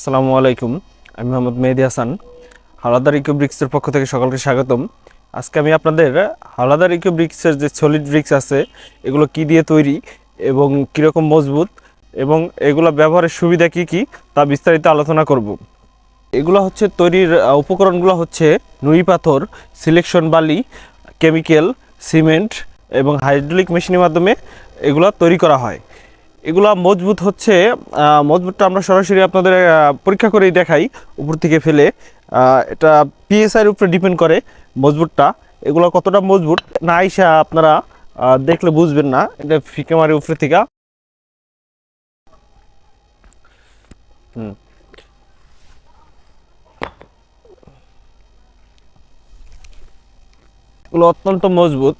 আসসালামু আলাইকুম। আমি মোহাম্মদ মেহেদি হাসান, হাওলাদার ইকোব্রিক্সের পক্ষ থেকে সকলকে স্বাগতম। আজকে আমি আপনাদের হাওলাদার ইকোব্রিক্সের যে সলিড ব্রিক্স আছে এগুলো কি দিয়ে তৈরি এবং কীরকম মজবুত এবং এগুলো ব্যবহারের সুবিধা কি কি তা বিস্তারিত আলোচনা করব। এগুলো হচ্ছে তৈরির উপকরণগুলো হচ্ছে নুড়ি পাথর, সিলেকশন বালি, কেমিক্যাল, সিমেন্ট এবং হাইড্রোলিক মেশিনের মাধ্যমে এগুলো তৈরি করা হয়। এগুলা মজবুত হচ্ছে, মজবুতটা আমরা সরাসরি আপনাদের পরীক্ষা করেই দেখাই উপর থেকে ফেলে। এটা পিএসআইয়ের উপরে ডিপেন্ড করে মজবুতটা। এগুলো কতটা মজবুত না আইসা আপনারা দেখলে বুঝবেন না, এটা ফিকে মারে উপরে থেকে। এগুলো অত্যন্ত মজবুত,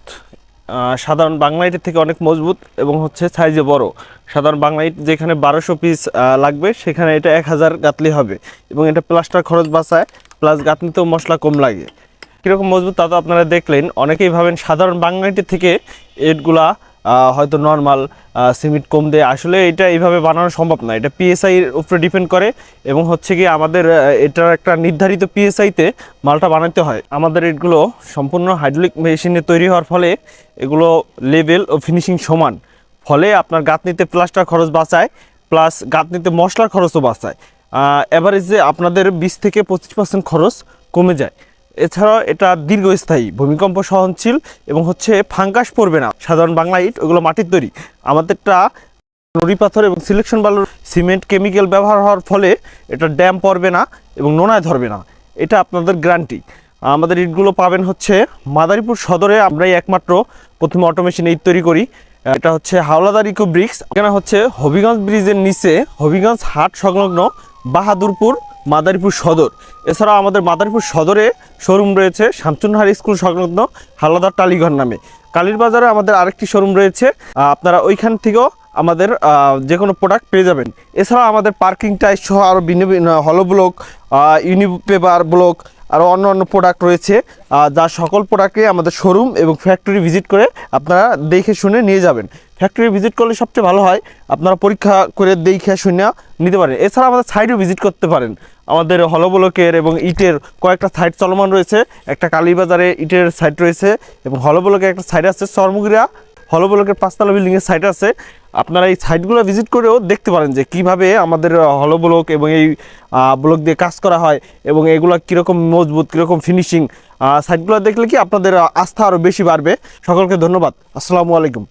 সাধারণ বাংলা ইটের থেকে অনেক মজবুত এবং হচ্ছে সাইজে বড়। সাধারণ বাংলা ইট যেখানে 1200 পিস লাগবে সেখানে এটা 1000 গাঁথলি হবে এবং এটা প্লাস্টার খরচ বাঁচায়, প্লাস গাঁথনিতেও মশলা কম লাগে। কীরকম মজবুত তা তো আপনারা দেখলেন। অনেকেই ভাবেন সাধারণ বাংলা ইটের থেকে ইটগুলা হয়তো নর্মাল সিমেন্ট কম দেয়, আসলে এটা এইভাবে বানানো সম্ভব না। এটা পিএসআইয়ের উপরে ডিপেন্ড করে এবং হচ্ছে কি আমাদের এটার একটা নির্ধারিত পিএসআইতে মালটা বানাতে হয়। আমাদের ইটগুলো সম্পূর্ণ হাইড্রোলিক মেশিনে তৈরি হওয়ার ফলে এগুলো লেভেল ও ফিনিশিং সমান, ফলে আপনার গাঁথনিতে প্লাস্টার খরচ বাঁচায়, প্লাস গাঁথনিতে মশলার খরচও বাঁচায়। অ্যাভারেজে আপনাদের 20 থেকে 25% খরচ কমে যায়। এছাড়াও এটা দীর্ঘস্থায়ী, ভূমিকম্প সহনশীল এবং হচ্ছে ফাঙ্গাস পড়বে না। সাধারণ বাংলা ইট ওগুলো মাটির তৈরি, আমাদেরটা নুড়ি পাথর এবং সিলেকশন বালুর সিমেন্ট কেমিক্যাল ব্যবহার হওয়ার ফলে এটা ড্যাম পড়বে না এবং নোনায় ধরবে না, এটা আপনাদের গ্যারান্টি। আমাদের ইটগুলো পাবেন হচ্ছে মাদারীপুর সদরে। আমরাই একমাত্র প্রথমে অটোমেশনে ইট তৈরি করি। এটা হচ্ছে হাওলাদার ইকোব্রিক্স। এখানে হচ্ছে হবিগঞ্জ ব্রিজের নিচে, হবিগঞ্জ হাট সংলগ্ন বাহাদুরপুর, মাদারীপুর সদর। এছাড়াও আমাদের মাদারীপুর সদরে শোরুম রয়েছে শামসুন্নাহার স্কুল সংলগ্ন হাওলাদার টালিঘর নামে। কালীর বাজারে আমাদের আরেকটি শোরুম রয়েছে, আপনারা ওইখান থেকেও আমাদের যে কোনো প্রোডাক্ট পেয়ে যাবেন। এছাড়াও আমাদের পার্কিং টাইস সহ আরও ভিন্ন ভিন্ন হলো ব্লক, ইউনিপেপার ব্লক, আরও অন্য অন্য প্রোডাক্ট রয়েছে, যা সকল প্রোডাক্টে আমাদের শোরুম এবং ফ্যাক্টরি ভিজিট করে আপনারা দেখে শুনে নিয়ে যাবেন। ফ্যাক্টরি ভিজিট করলে সবচেয়ে ভালো হয়, আপনারা পরীক্ষা করে দেখে শুনে নিতে পারেন। এছাড়া আমাদের সাইডও ভিজিট করতে পারেন। আমাদের হলো ব্লকের এবং ইটের কয়েকটা সাইট চলমান রয়েছে। একটা কালীবাজারে ইটের সাইট রয়েছে এবং হলো ব্লকের একটা সাইট আছে, চরমুগিরা হলো ব্লকের 5 তলা বিল্ডিংয়ের সাইট আছে। আপনারা এই সাইটগুলো ভিজিট করেও দেখতে পারেন যে কিভাবে আমাদের হলো ব্লক এবং এই ব্লক দিয়ে কাজ করা হয় এবং এগুলো কীরকম মজবুত, কীরকম ফিনিশিং। সাইটগুলো দেখলে কি আপনাদের আস্থা আরও বেশি বাড়বে। সকলকে ধন্যবাদ। আসসালামু আলাইকুম।